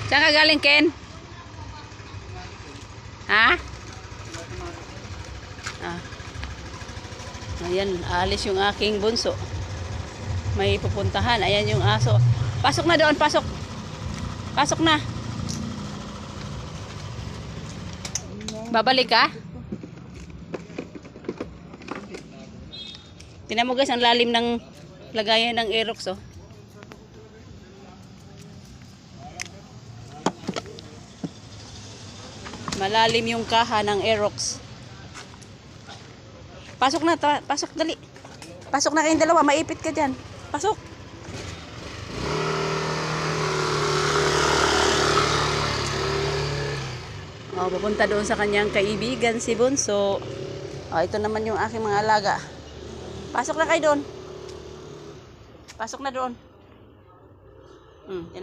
Saan ka galing, Ken? Ha? Ah. Ayan, alis yung aking bunso. May pupuntahan. Ayan yung aso. Pasok na doon, pasok. Pasok na. Babalik ka? Tingnan mo guys, ang lalim ng lagayan ng Aerox, oh. Malalim yung kaha ng Aerox. Pasok na, pasok dali. Pasok na kayong dalawa, maipit ka dyan. Pasok. Oh, pupunta doon sa kanyang kaibigan si Bunso. Oh, ito naman yung aking mga alaga. Pasok na kayo doon. Pasok na doon.